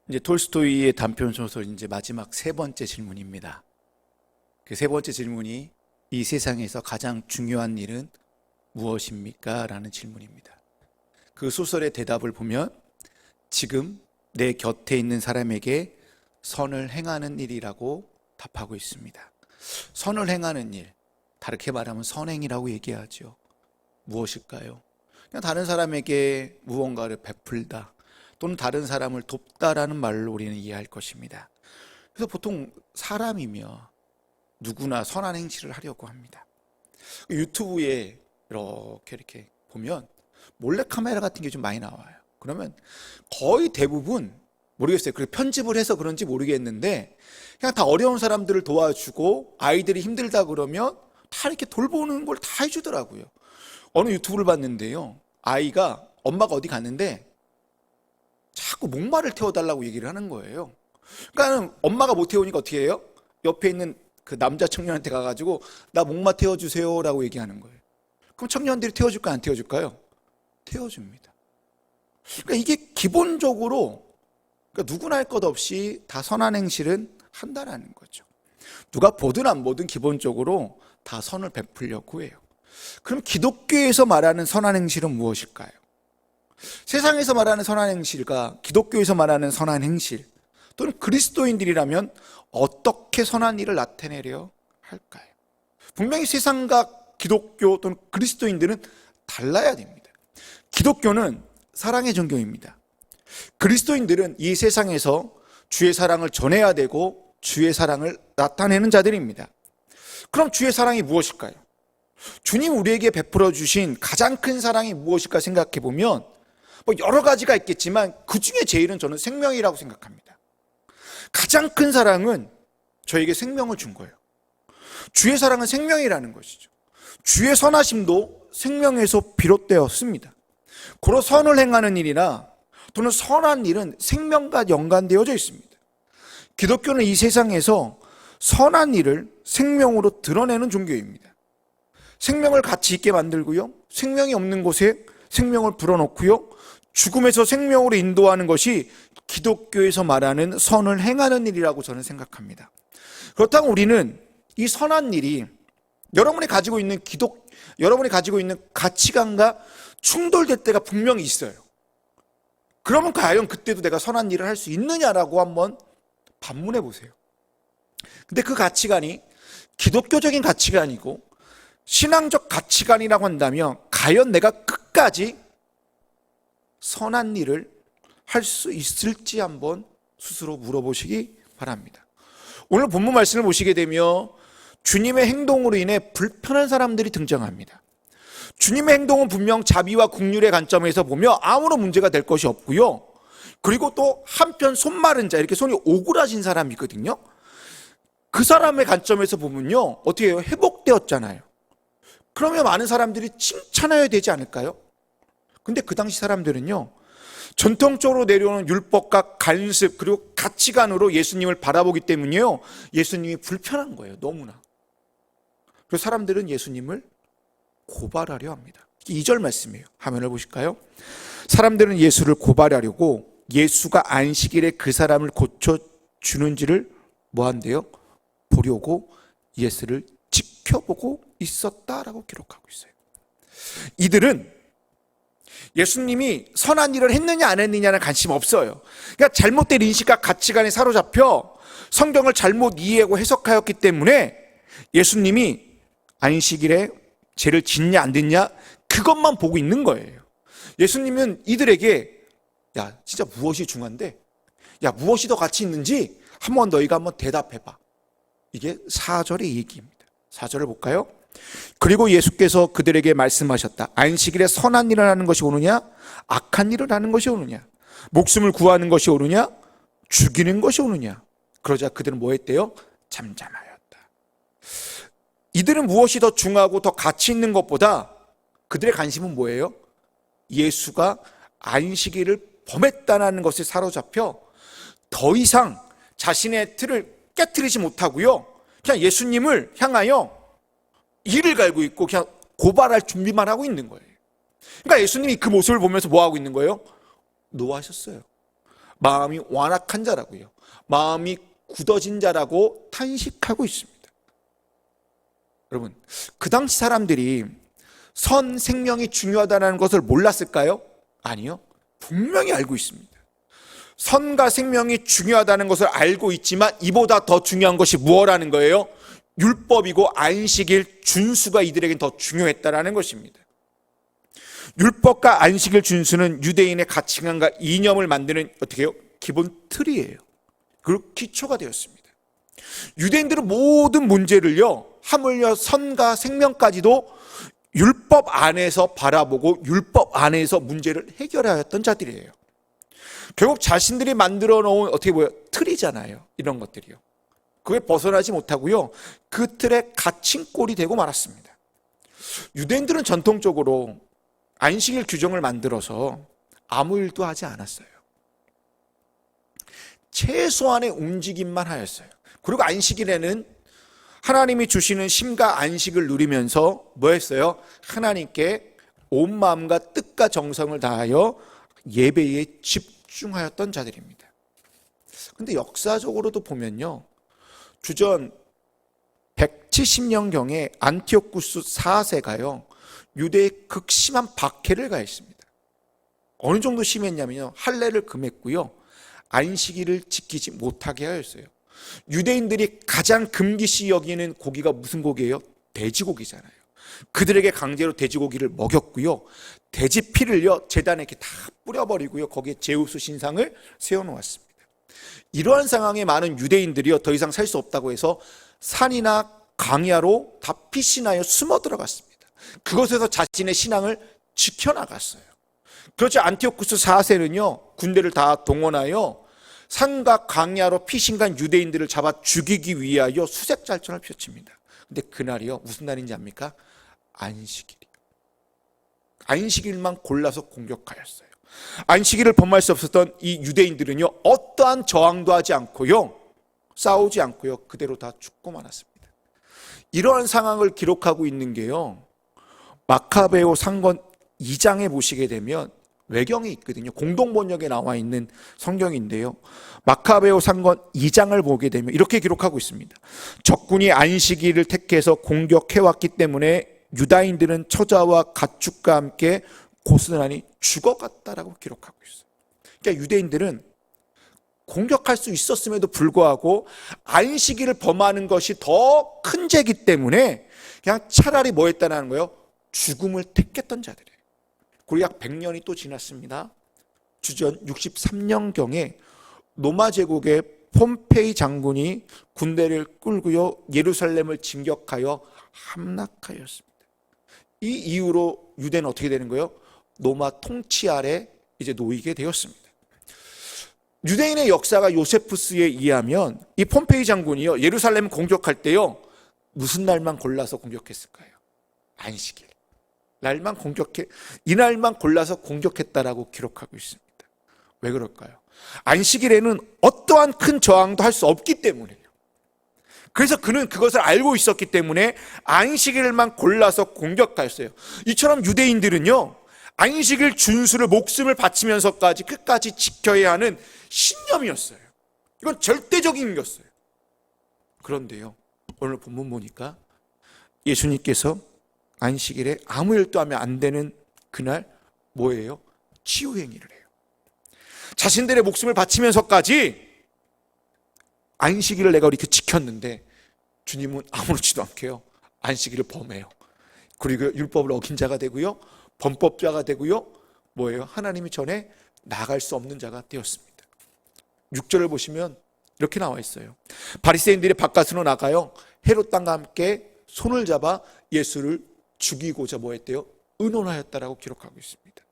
이제 톨스토이의 단편 소설 이제 마지막 세 번째 질문입니다. 그 세 번째 질문이 이 세상에서 가장 중요한 일은 무엇입니까? 라는 질문입니다. 그 소설의 대답을 보면 지금 내 곁에 있는 사람에게 선을 행하는 일이라고 답하고 있습니다. 선을 행하는 일, 다르게 말하면 선행이라고 얘기하죠. 무엇일까요? 그냥 다른 사람에게 무언가를 베풀다 또는 다른 사람을 돕다라는 말로 우리는 이해할 것입니다. 그래서 보통 사람이며 누구나 선한 행실을 하려고 합니다. 유튜브에 이렇게 보면 몰래카메라 같은 게 좀 많이 나와요. 그러면 거의 대부분 모르겠어요. 그렇게 편집을 해서 그런지 모르겠는데 그냥 다 어려운 사람들을 도와주고 아이들이 힘들다 그러면 다 이렇게 돌보는 걸 다 해주더라고요. 어느 유튜브를 봤는데요. 아이가 엄마가 어디 갔는데 자꾸 목마를 태워달라고 얘기를 하는 거예요. 그러니까 엄마가 못 태우니까 어떻게 해요? 옆에 있는 그 남자 청년한테 가가지고 나 목마 태워주세요 라고 얘기하는 거예요. 그럼 청년들이 태워줄까요? 안 태워줄까요? 태워줍니다. 그러니까 이게 기본적으로 그러니까 누구나 할 것 없이 다 선한 행실은 한다라는 거죠. 누가 보든 안 보든 기본적으로 다 선을 베풀려고 해요. 그럼 기독교에서 말하는 선한 행실은 무엇일까요? 세상에서 말하는 선한 행실과 기독교에서 말하는 선한 행실 또는 그리스도인들이라면 어떻게 선한 일을 나타내려 할까요? 분명히 세상과 기독교 또는 그리스도인들은 달라야 됩니다. 기독교는 사랑의 종교입니다. 그리스도인들은 이 세상에서 주의 사랑을 전해야 되고 주의 사랑을 나타내는 자들입니다. 그럼 주의 사랑이 무엇일까요? 주님 우리에게 베풀어 주신 가장 큰 사랑이 무엇일까 생각해 보면 여러 가지가 있겠지만 그 중에 제일은 저는 생명이라고 생각합니다. 가장 큰 사랑은 저에게 생명을 준 거예요. 주의 사랑은 생명이라는 것이죠. 주의 선하심도 생명에서 비롯되었습니다. 고로 선을 행하는 일이나 또는 선한 일은 생명과 연관되어져 있습니다. 기독교는 이 세상에서 선한 일을 생명으로 드러내는 종교입니다. 생명을 가치 있게 만들고요. 생명이 없는 곳에 생명을 불어넣고요. 죽음에서 생명으로 인도하는 것이 기독교에서 말하는 선을 행하는 일이라고 저는 생각합니다. 그렇다면 우리는 이 선한 일이 여러분이 가지고 있는 여러분이 가지고 있는 가치관과 충돌될 때가 분명히 있어요. 그러면 과연 그때도 내가 선한 일을 할 수 있느냐라고 한번 반문해 보세요. 근데 그 가치관이 기독교적인 가치관이고 신앙적 가치관이라고 한다면 과연 내가 끝까지 선한 일을 할 수 있을지 한번 스스로 물어보시기 바랍니다. 오늘 본문 말씀을 보시게 되면 주님의 행동으로 인해 불편한 사람들이 등장합니다. 주님의 행동은 분명 자비와 긍휼의 관점에서 보면 아무런 문제가 될 것이 없고요. 그리고 또 한편 손마른 자, 이렇게 손이 오그라진 사람이 있거든요. 그 사람의 관점에서 보면요, 어떻게 해요? 회복되었잖아요. 그러면 많은 사람들이 칭찬해야 되지 않을까요? 근데 그 당시 사람들은요, 전통적으로 내려오는 율법과 관습 그리고 가치관으로 예수님을 바라보기 때문에요, 예수님이 불편한 거예요. 너무나. 그래서 사람들은 예수님을 고발하려 합니다. 2절 말씀이에요. 화면을 보실까요? 사람들은 예수를 고발하려고 예수가 안식일에 그 사람을 고쳐주는지를 뭐한대요? 보려고 예수를 지켜보고 있었다라고 기록하고 있어요. 이들은 예수님이 선한 일을 했느냐 안 했느냐는 관심 없어요. 그러니까 잘못된 인식과 가치관에 사로잡혀 성경을 잘못 이해하고 해석하였기 때문에 예수님이 안식일에 죄를 짓냐 안 짓냐 그것만 보고 있는 거예요. 예수님은 이들에게 야 진짜 무엇이 중요한데 야 무엇이 더 가치 있는지 한번 너희가 한번 대답해봐. 이게 4절의 얘기입니다. 4절을 볼까요? 그리고 예수께서 그들에게 말씀하셨다. 안식일에 선한 일을 하는 것이 옳으냐 악한 일을 하는 것이 옳으냐 목숨을 구하는 것이 옳으냐 죽이는 것이 옳으냐. 그러자 그들은 뭐 했대요? 잠잠하였다. 이들은 무엇이 더 중요하고 더 가치 있는 것보다 그들의 관심은 뭐예요? 예수가 안식일을 범했다는 것에 사로잡혀 더 이상 자신의 틀을 깨트리지 못하고요, 그냥 예수님을 향하여 이를 갈고 있고 그냥 고발할 준비만 하고 있는 거예요. 그러니까 예수님이 그 모습을 보면서 뭐 하고 있는 거예요? 노하셨어요. 마음이 완악한 자라고요. 마음이 굳어진 자라고 탄식하고 있습니다. 여러분, 그 당시 사람들이 선 생명이 중요하다는 것을 몰랐을까요? 아니요. 분명히 알고 있습니다. 선과 생명이 중요하다는 것을 알고 있지만 이보다 더 중요한 것이 무엇이라는 거예요? 율법이고 안식일 준수가 이들에겐 더 중요했다라는 것입니다. 율법과 안식일 준수는 유대인의 가치관과 이념을 만드는 어떻게 해요? 기본 틀이에요. 그리고 기초가 되었습니다. 유대인들은 모든 문제를요, 하물며 선과 생명까지도 율법 안에서 바라보고 율법 안에서 문제를 해결하였던 자들이에요. 결국 자신들이 만들어 놓은 어떻게 보여? 틀이잖아요. 이런 것들이요. 그게 벗어나지 못하고요, 그 틀에 갇힌 꼴이 되고 말았습니다. 유대인들은 전통적으로 안식일 규정을 만들어서 아무 일도 하지 않았어요. 최소한의 움직임만 하였어요. 그리고 안식일에는 하나님이 주시는 쉼과 안식을 누리면서 뭐 했어요? 하나님께 온 마음과 뜻과 정성을 다하여 예배에 집중하였던 자들입니다. 근데 역사적으로도 보면요, 주전 170년경에 안티오쿠스 4세가요 유대에 극심한 박해를 가했습니다. 어느 정도 심했냐면요, 할례를 금했고요, 안식일을 지키지 못하게 하였어요. 유대인들이 가장 금기시 여기는 고기가 무슨 고기예요? 돼지고기잖아요. 그들에게 강제로 돼지고기를 먹였고요, 돼지 피를요 제단에 이렇게 다 뿌려버리고요, 거기에 제우스 신상을 세워놓았습니다. 이러한 상황에 많은 유대인들이요 더 이상 살 수 없다고 해서 산이나 강야로 다 피신하여 숨어 들어갔습니다. 그것에서 자신의 신앙을 지켜나갔어요. 그렇죠. 안티오쿠스 4세는요 군대를 다 동원하여 산과 강야로 피신간 유대인들을 잡아 죽이기 위하여 수색작전을 펼칩니다. 근데 그날이요 무슨 날인지 압니까? 안식일이요. 안식일만 골라서 공격하였어요. 안식일을 범할 수 없었던 이 유대인들은요 어떠한 저항도 하지 않고요, 싸우지 않고요, 그대로 다 죽고 말았습니다. 이러한 상황을 기록하고 있는 게요 마카베오 상권 2장에 보시게 되면 외경이 있거든요. 공동번역에 나와 있는 성경인데요, 마카베오 상권 2장을 보게 되면 이렇게 기록하고 있습니다. 적군이 안식일을 택해서 공격해왔기 때문에 유다인들은 처자와 가축과 함께 고스란히 죽어갔다라고 기록하고 있어요. 그러니까 유대인들은 공격할 수 있었음에도 불구하고 안식일을 범하는 것이 더 큰 죄이기 때문에 그냥 차라리 뭐 했다는 거예요? 죽음을 택했던 자들이에요. 그리고 약 100년이 또 지났습니다. 주전 63년경에 로마 제국의 폼페이 장군이 군대를 끌고요 예루살렘을 진격하여 함락하였습니다. 이 이후로 유대는 어떻게 되는 거예요? 로마 통치 아래 이제 놓이게 되었습니다. 유대인의 역사가 요세푸스에 의하면 이 폼페이 장군이요 예루살렘 공격할 때요 무슨 날만 골라서 공격했을까요? 안식일 날만 공격해, 이날만 골라서 공격했다라고 기록하고 있습니다. 왜 그럴까요? 안식일에는 어떠한 큰 저항도 할 수 없기 때문에요. 그래서 그는 그것을 알고 있었기 때문에 안식일만 골라서 공격하였어요. 이처럼 유대인들은요 안식일 준수를 목숨을 바치면서까지 끝까지 지켜야 하는 신념이었어요. 이건 절대적인 것이었어요. 그런데요 오늘 본문 보니까 예수님께서 안식일에 아무 일도 하면 안 되는 그날 뭐예요? 치유행위를 해요. 자신들의 목숨을 바치면서까지 안식일을 내가 이렇게 지켰는데 주님은 아무렇지도 않게요 안식일을 범해요. 그리고 율법을 어긴 자가 되고요 범법자가 되고요 뭐예요? 하나님이 전에 나갈 수 없는 자가 되었습니다. 6절을 보시면 이렇게 나와 있어요. 바리새인들이 바깥으로 나가요 헤롯 왕과 함께 손을 잡아 예수를 죽이고자 뭐 했대요? 의논하였다라고 기록하고 있습니다.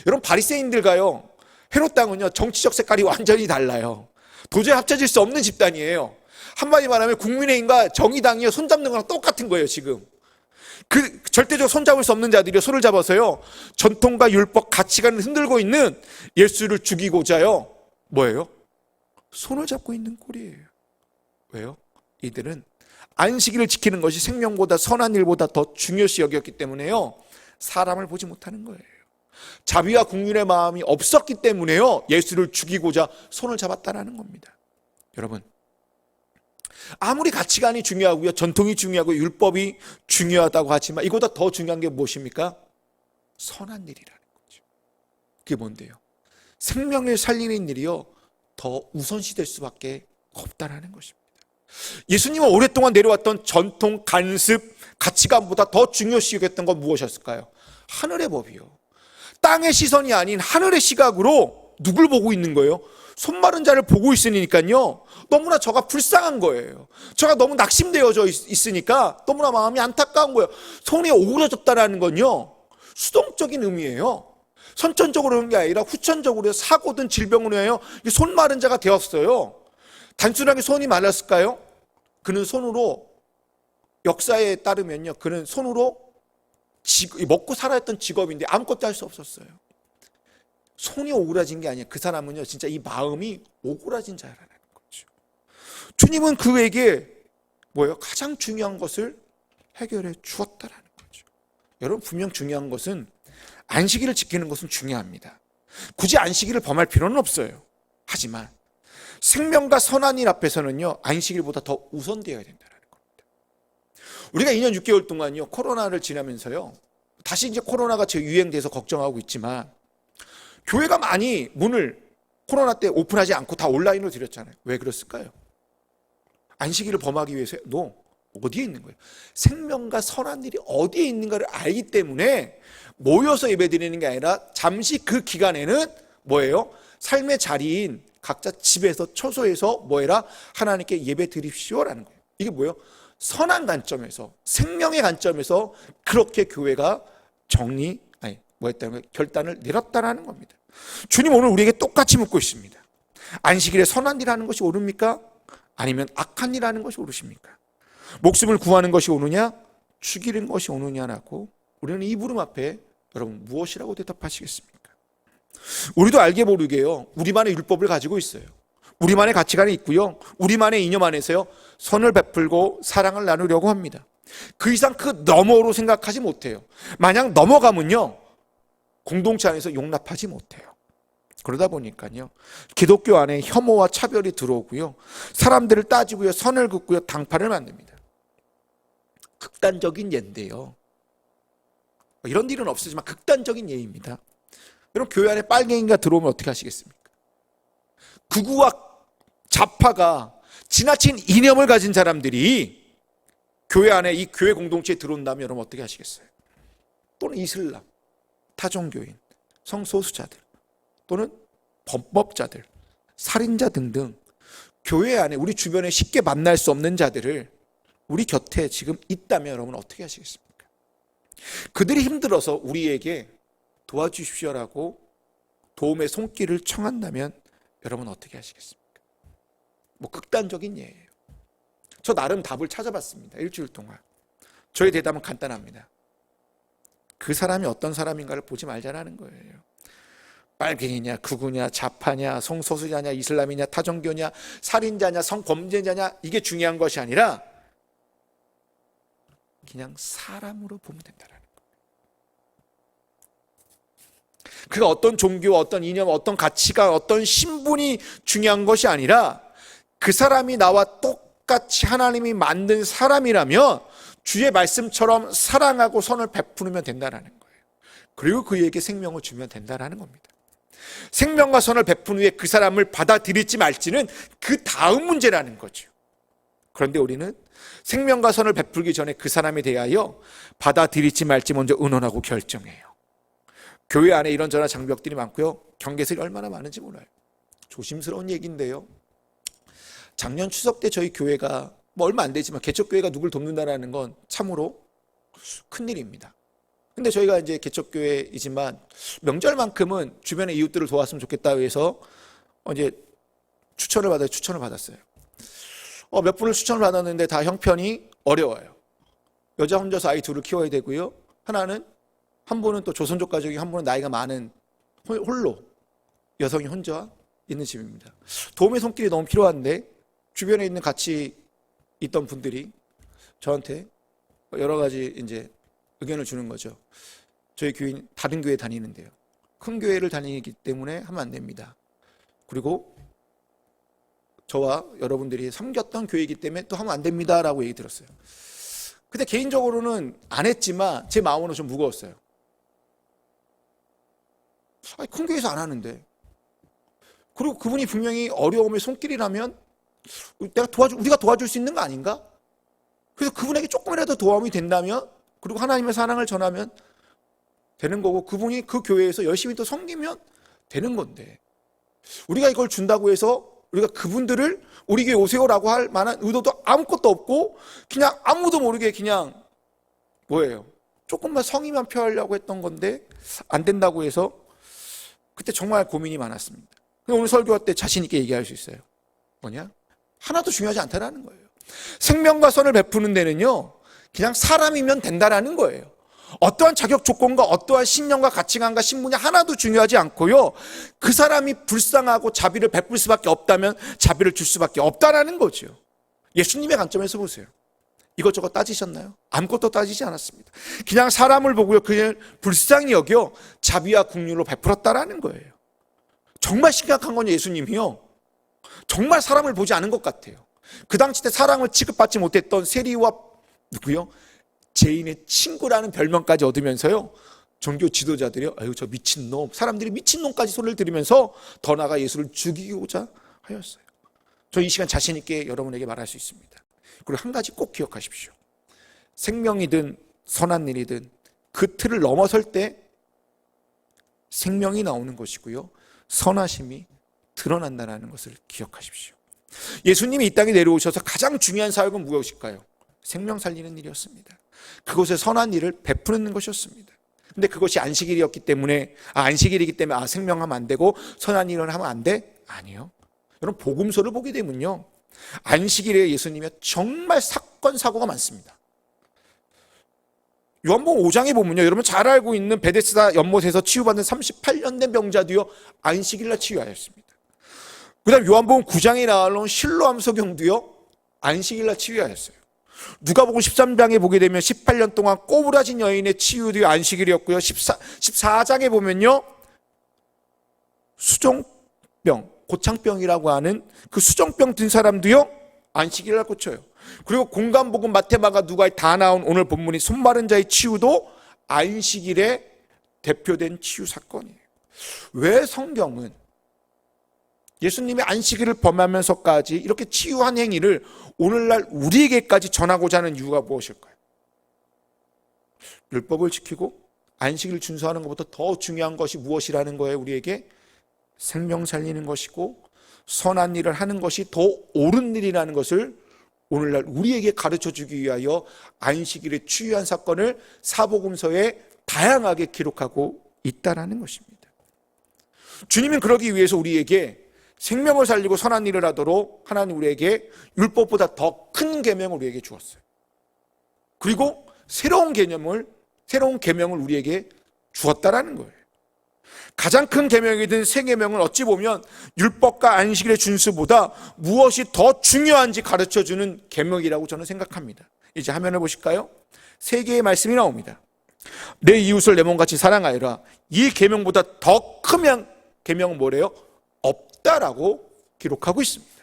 여러분 바리새인들과요 헤롯 왕은요 정치적 색깔이 완전히 달라요. 도저히 합쳐질 수 없는 집단이에요. 한마디 말하면 국민의힘과 정의당이요 손잡는 거랑 똑같은 거예요. 지금 그 절대적으로 손잡을 수 없는 자들이 손을 잡아서요 전통과 율법 가치관을 흔들고 있는 예수를 죽이고자요 뭐예요? 손을 잡고 있는 꼴이에요. 왜요? 이들은 안식일을 지키는 것이 생명보다 선한 일보다 더 중요시 여겼기 때문에요 사람을 보지 못하는 거예요. 자비와 긍휼의 마음이 없었기 때문에요, 예수를 죽이고자 손을 잡았다는 겁니다. 여러분, 아무리 가치관이 중요하고요, 전통이 중요하고 율법이 중요하다고 하지만 이보다 더 중요한 게 무엇입니까? 선한 일이라는 거죠. 그게 뭔데요? 생명을 살리는 일이요, 더 우선시될 수밖에 없다라는 것입니다. 예수님은 오랫동안 내려왔던 전통, 간습, 가치관보다 더 중요시 여겼던 건 무엇이었을까요? 하늘의 법이요. 땅의 시선이 아닌 하늘의 시각으로 누굴 보고 있는 거예요? 손마른 자를 보고 있으니까요, 너무나 저가 불쌍한 거예요. 저가 너무 낙심되어져 있으니까 너무나 마음이 안타까운 거예요. 손이 오그라졌다는 건요, 수동적인 의미예요. 선천적으로 그런 게 아니라 후천적으로 사고든 질병으로 해요, 손마른 자가 되었어요. 단순하게 손이 말랐을까요? 그는 손으로, 역사에 따르면요, 그는 손으로 먹고 살아야 했던 직업인데 아무것도 할 수 없었어요. 손이 오그라진 게 아니에요. 그 사람은요, 진짜 이 마음이 오그라진 자라는 거죠. 주님은 그에게 뭐예요? 가장 중요한 것을 해결해 주었다라는 거죠. 여러분, 분명 중요한 것은 안식일을 지키는 것은 중요합니다. 굳이 안식일을 범할 필요는 없어요. 하지만 생명과 선한 일 앞에서는요, 안식일보다 더 우선되어야 된다는 겁니다. 우리가 2년 6개월 동안요, 코로나를 지나면서요, 다시 이제 코로나가 재유행돼서 걱정하고 있지만 교회가 많이 문을 코로나 때 오픈하지 않고 다 온라인으로 드렸잖아요. 왜 그랬을까요? 안식일을 범하기 위해서. 어디에 있는 거예요? 생명과 선한 일이 어디에 있는가를 알기 때문에 모여서 예배드리는 게 아니라 잠시 그 기간에는 뭐예요? 삶의 자리인 각자 집에서 처소에서 뭐해라? 하나님께 예배 드립시오라는 거예요. 이게 뭐예요? 선한 관점에서, 생명의 관점에서 그렇게 교회가 결단을 내렸다라는 겁니다. 주님 오늘 우리에게 똑같이 묻고 있습니다. 안식일에 선한 일 하는 것이 옳습니까? 아니면 악한 일 하는 것이 옳으십니까? 목숨을 구하는 것이 옳으냐, 죽이는 것이 옳으냐라고 우리는 이 물음 앞에 여러분 무엇이라고 대답하시겠습니까? 우리도 알게 모르게요, 우리만의 율법을 가지고 있어요. 우리만의 가치관이 있고요, 우리만의 이념 안에서요, 선을 베풀고 사랑을 나누려고 합니다. 그 이상 그 너머로 생각하지 못해요. 만약 넘어가면요, 공동체 안에서 용납하지 못해요. 그러다 보니까요, 기독교 안에 혐오와 차별이 들어오고요, 사람들을 따지고요, 선을 긋고요, 당파를 만듭니다. 극단적인 예인데요, 이런 일은 없으지만 극단적인 예입니다. 여러분, 교회 안에 빨갱이가 들어오면 어떻게 하시겠습니까? 극우와 좌파가 지나친 이념을 가진 사람들이 교회 안에, 이 교회 공동체에 들어온다면 여러분 어떻게 하시겠어요? 또는 이슬람, 타종교인, 성소수자들, 또는 범법자들, 살인자 등등 교회 안에 우리 주변에 쉽게 만날 수 없는 자들을 우리 곁에 지금 있다면 여러분 어떻게 하시겠습니까? 그들이 힘들어서 우리에게 도와주십시오라고 도움의 손길을 청한다면 여러분 어떻게 하시겠습니까? 극단적인 예예요. 저 나름 답을 찾아봤습니다. 일주일 동안. 저의 대답은 간단합니다. 그 사람이 어떤 사람인가를 보지 말자라는 거예요. 빨갱이냐, 극우냐, 좌파냐, 성소수자냐, 이슬람이냐, 타종교냐, 살인자냐, 성범죄자냐, 이게 중요한 것이 아니라 그냥 사람으로 보면 된다는 거예요. 그가 어떤 종교, 어떤 이념, 어떤 가치가, 어떤 신분이 중요한 것이 아니라 그 사람이 나와 똑같이 하나님이 만든 사람이라면 주의 말씀처럼 사랑하고 선을 베푸면 된다는 거예요. 그리고 그에게 생명을 주면 된다는 겁니다. 생명과 선을 베푼 후에 그 사람을 받아들일지 말지는 그 다음 문제라는 거죠. 그런데 우리는 생명과 선을 베풀기 전에 그 사람에 대하여 받아들일지 말지 먼저 의논하고 결정해요. 교회 안에 이런저런 장벽들이 많고요, 경계선이 얼마나 많은지 몰라요. 조심스러운 얘기인데요, 작년 추석 때 저희 교회가 얼마 안 되지만 개척교회가 누굴 돕는다는 건 참으로 큰일입니다. 근데 저희가 이제 개척교회이지만 명절만큼은 주변의 이웃들을 도왔으면 좋겠다 해서 이제 추천을 받았어요. 몇 분을 추천을 받았는데 다 형편이 어려워요. 여자 혼자서 아이 둘을 키워야 되고요, 한 분은 또 조선족 가족이, 한 분은 나이가 많은 홀로 여성이 혼자 있는 집입니다. 도움의 손길이 너무 필요한데 주변에 있는 같이 있던 분들이 저한테 여러 가지 이제 의견을 주는 거죠. 저희 교인 다른 교회 다니는데요, 큰 교회를 다니기 때문에 하면 안 됩니다. 그리고 저와 여러분들이 섬겼던 교회이기 때문에 또 하면 안 됩니다라고 얘기 들었어요. 근데 개인적으로는 안 했지만 제 마음으로 좀 무거웠어요. 아니, 큰 교회에서 안 하는데. 그리고 그분이 분명히 어려움의 손길이라면 우리가 도와줄 수 있는 거 아닌가? 그래서 그분에게 조금이라도 도움이 된다면, 그리고 하나님의 사랑을 전하면 되는 거고, 그분이 그 교회에서 열심히 또 섬기면 되는 건데, 우리가 이걸 준다고 해서 우리가 그분들을 우리 교회 오세요라고 할 만한 의도도 아무것도 없고, 그냥 아무도 모르게 그냥 뭐예요? 조금만 성의만 표하려고 했던 건데 안 된다고 해서 그때 정말 고민이 많았습니다. 오늘 설교할 때 자신 있게 얘기할 수 있어요. 뭐냐? 하나도 중요하지 않다라는 거예요. 생명과 선을 베푸는 데는요, 그냥 사람이면 된다라는 거예요. 어떠한 자격 조건과 어떠한 신념과 가치관과 신분이 하나도 중요하지 않고요, 그 사람이 불쌍하고 자비를 베풀 수밖에 없다면 자비를 줄 수밖에 없다라는 거죠. 예수님의 관점에서 보세요. 이것저것 따지셨나요? 아무것도 따지지 않았습니다. 그냥 사람을 보고요, 그냥 불쌍히 여겨 자비와 긍휼로 베풀었다라는 거예요. 정말 심각한 건 예수님이요, 정말 사람을 보지 않은 것 같아요. 그 당시 때 사랑을 취급받지 못했던 세리와 누구요? 죄인의 친구라는 별명까지 얻으면서요, 종교 지도자들이요, 아유 저 미친놈, 사람들이 미친놈까지 소리를 들으면서 더 나아가 예수를 죽이고자 하였어요. 저 이 시간 자신 있게 여러분에게 말할 수 있습니다. 그리고 한 가지 꼭 기억하십시오. 생명이든 선한 일이든 그 틀을 넘어설 때 생명이 나오는 것이고요, 선하심이 드러난다는 것을 기억하십시오. 예수님이 이 땅에 내려오셔서 가장 중요한 사역은 무엇일까요? 생명 살리는 일이었습니다. 그곳에 선한 일을 베푸는 것이었습니다. 근데 그것이 안식일이었기 때문에, 안식일이기 때문에 생명하면 안 되고 선한 일을 하면 안 돼? 아니요. 여러분, 복음서를 보게 되면요, 안식일에 예수님이 정말 사건 사고가 많습니다. 요한복음 5장에 보면요, 여러분 잘 알고 있는 베데스다 연못에서 치유받는 38년 된 병자도요, 안식일날 치유하였습니다. 그 다음 요한복음 9장에 나온 실로암 소경도요, 안식일날 치유하였어요. 누가복음 13장에 보게 되면 18년 동안 꼬부라진 여인의 치유도 안식일이었고요. 14장에 보면요, 수종병, 고창병이라고 하는 그 수종병 든 사람도요, 안식일날 고쳐요. 그리고 공간복음, 마태마가, 누가에 다 나온 오늘 본문이 손마른 자의 치유도 안식일에 대표된 치유 사건이에요. 왜 성경은 예수님의 안식일을 범하면서까지 이렇게 치유한 행위를 오늘날 우리에게까지 전하고자 하는 이유가 무엇일까요? 율법을 지키고 안식일을 준수하는 것보다 더 중요한 것이 무엇이라는 거예요? 우리에게 생명 살리는 것이고 선한 일을 하는 것이 더 옳은 일이라는 것을 오늘날 우리에게 가르쳐 주기 위하여 안식일의 치유한 사건을 사복음서에 다양하게 기록하고 있다는 것입니다. 주님은 그러기 위해서 우리에게 생명을 살리고 선한 일을 하도록 하나님 우리에게 율법보다 더 큰 계명을 우리에게 주었어요. 그리고 새로운 계명을 우리에게 주었다라는 거예요. 가장 큰 계명이든 새 계명은 어찌 보면 율법과 안식일의 준수보다 무엇이 더 중요한지 가르쳐주는 계명이라고 저는 생각합니다. 이제 화면을 보실까요? 세 개의 말씀이 나옵니다. 내 이웃을 내 몸같이 사랑하여라. 이 계명보다 더 큰 계명은 뭐래요? 없다라고 기록하고 있습니다.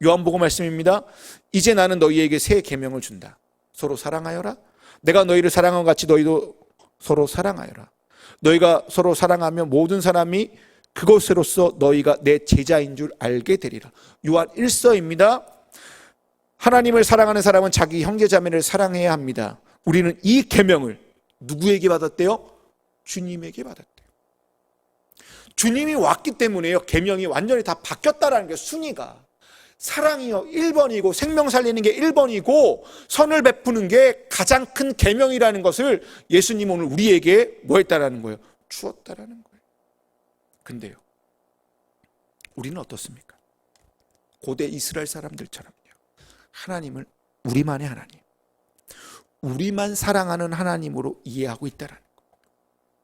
요한복음 말씀입니다. 이제 나는 너희에게 새 계명을 준다. 서로 사랑하여라. 내가 너희를 사랑한 것 같이 너희도 서로 사랑하여라. 너희가 서로 사랑하면 모든 사람이 그것으로서 너희가 내 제자인 줄 알게 되리라. 요한 1서입니다. 하나님을 사랑하는 사람은 자기 형제자매를 사랑해야 합니다. 우리는 이 계명을 누구에게 받았대요? 주님에게 받았대요. 주님이 왔기 때문에요, 계명이 완전히 다 바뀌었다라는 게, 순위가 사랑이요 1번이고 생명 살리는 게 1번이고 선을 베푸는 게 가장 큰 계명이라는 것을 예수님 오늘 우리에게 뭐 했다라는 거예요? 주었다라는 거예요. 근데요, 우리는 어떻습니까? 고대 이스라엘 사람들처럼요, 하나님을 우리만의 하나님, 우리만 사랑하는 하나님으로 이해하고 있다라는 거예요.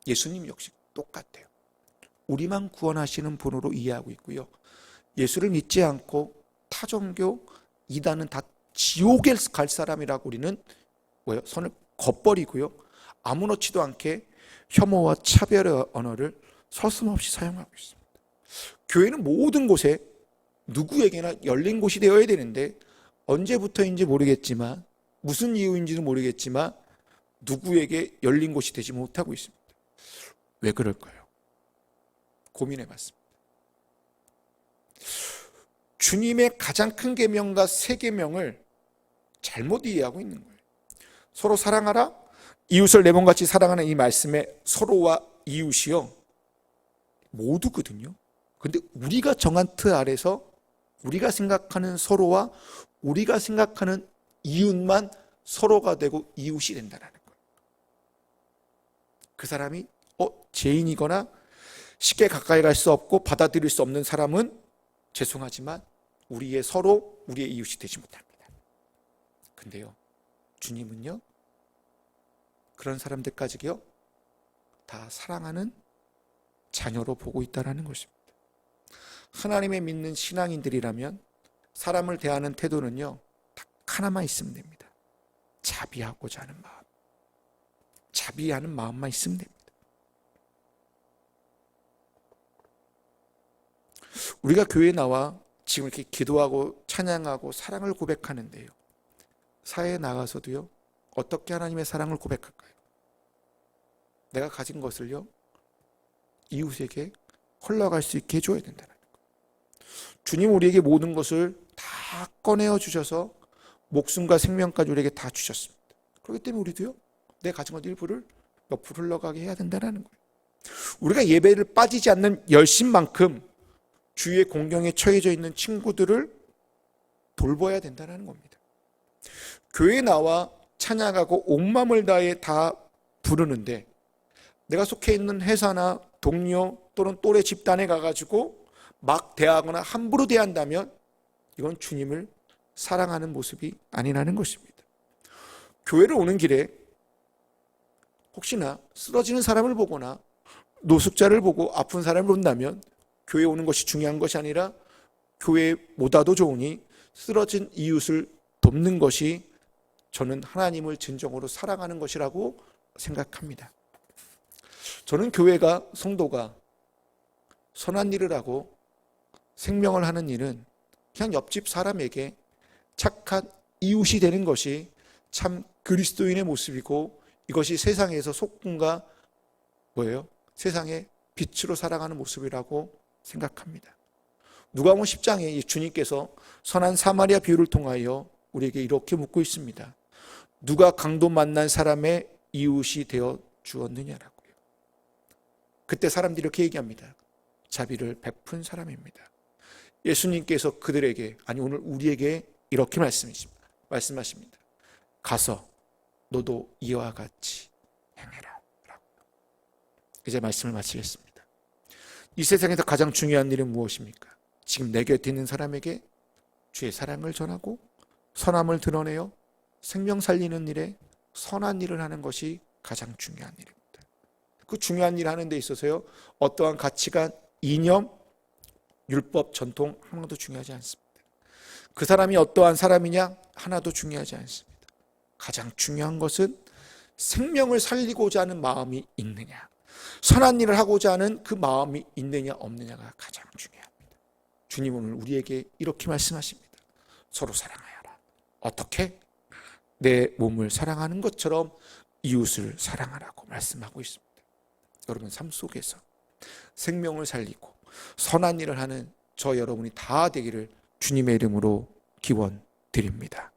예수님 역시 똑같아요. 우리만 구원하시는 분으로 이해하고 있고요, 예수를 믿지 않고 타종교, 이단은 다 지옥에 갈 사람이라고 우리는 뭐예요? 선을 겉버리고요, 아무렇지도 않게 혐오와 차별의 언어를 서슴없이 사용하고 있습니다. 교회는 모든 곳에 누구에게나 열린 곳이 되어야 되는데 언제부터인지 모르겠지만 무슨 이유인지는 모르겠지만 누구에게 열린 곳이 되지 못하고 있습니다. 왜 그럴까요? 고민해 봤습니다. 주님의 가장 큰 계명과 세 계명을 잘못 이해하고 있는 거예요. 서로 사랑하라, 이웃을 내 몸같이 사랑하는 이 말씀에 서로와 이웃이요 모두거든요. 근데 우리가 정한 틀 아래서 우리가 생각하는 서로와 우리가 생각하는 이웃만 서로가 되고 이웃이 된다는 거예요. 그 사람이 죄인이거나 쉽게 가까이 갈 수 없고 받아들일 수 없는 사람은 죄송하지만 우리의 이웃이 되지 못합니다. 근데요, 주님은요, 그런 사람들까지요, 다 사랑하는 자녀로 보고 있다는 것입니다. 하나님의 믿는 신앙인들이라면 사람을 대하는 태도는요, 딱 하나만 있으면 됩니다. 자비하고자 하는 마음. 자비하는 마음만 있으면 됩니다. 우리가 교회에 나와 지금 이렇게 기도하고 찬양하고 사랑을 고백하는데요, 사회에 나가서도요, 어떻게 하나님의 사랑을 고백할까요? 내가 가진 것을요, 이웃에게 흘러갈 수 있게 해줘야 된다는 거예요. 주님 우리에게 모든 것을 다 꺼내어 주셔서 목숨과 생명까지 우리에게 다 주셨습니다. 그렇기 때문에 우리도요, 내 가진 것 일부를 옆으로 흘러가게 해야 된다는 거예요. 우리가 예배를 빠지지 않는 열심만큼 주위의 공경에 처해져 있는 친구들을 돌봐야 된다는 겁니다. 교회에 나와 찬양하고 온 마음을 다해 다 부르는데 내가 속해 있는 회사나 동료 또는 또래 집단에 가가지고 막 대하거나 함부로 대한다면 이건 주님을 사랑하는 모습이 아니라는 것입니다. 교회를 오는 길에 혹시나 쓰러지는 사람을 보거나 노숙자를 보고 아픈 사람을 본다면 교회에 오는 것이 중요한 것이 아니라 교회보다도 좋으니 쓰러진 이웃을 돕는 것이 저는 하나님을 진정으로 사랑하는 것이라고 생각합니다. 저는 교회가, 성도가 선한 일을 하고 생명을 하는 일은 그냥 옆집 사람에게 착한 이웃이 되는 것이 참 그리스도인의 모습이고 이것이 세상에서 속군과 세상의 빛으로 살아가는 모습이라고 생각합니다. 누가복음 10장에 주님께서 선한 사마리아 비유를 통하여 우리에게 이렇게 묻고 있습니다. 누가 강도 만난 사람의 이웃이 되어 주었느냐라고요. 그때 사람들이 이렇게 얘기합니다. 자비를 베푼 사람입니다. 예수님께서 그들에게, 오늘 우리에게 이렇게 말씀하십니다. 가서 너도 이와 같이 행해라 라고. 이제 말씀을 마치겠습니다. 이 세상에서 가장 중요한 일은 무엇입니까? 지금 내 곁에 있는 사람에게 주의 사랑을 전하고 선함을 드러내어 생명 살리는 일에 선한 일을 하는 것이 가장 중요한 일입니다. 그 중요한 일을 하는 데 있어서요, 어떠한 가치관, 이념, 율법, 전통 하나도 중요하지 않습니다. 그 사람이 어떠한 사람이냐 하나도 중요하지 않습니다. 가장 중요한 것은 생명을 살리고자 하는 마음이 있느냐, 선한 일을 하고자 하는 그 마음이 있느냐 없느냐가 가장 중요합니다. 주님 오늘 우리에게 이렇게 말씀하십니다. 서로 사랑하여라. 어떻게? 내 몸을 사랑하는 것처럼 이웃을 사랑하라고 말씀하고 있습니다. 여러분 삶 속에서 생명을 살리고 선한 일을 하는 저 여러분이 다 되기를 주님의 이름으로 기원드립니다.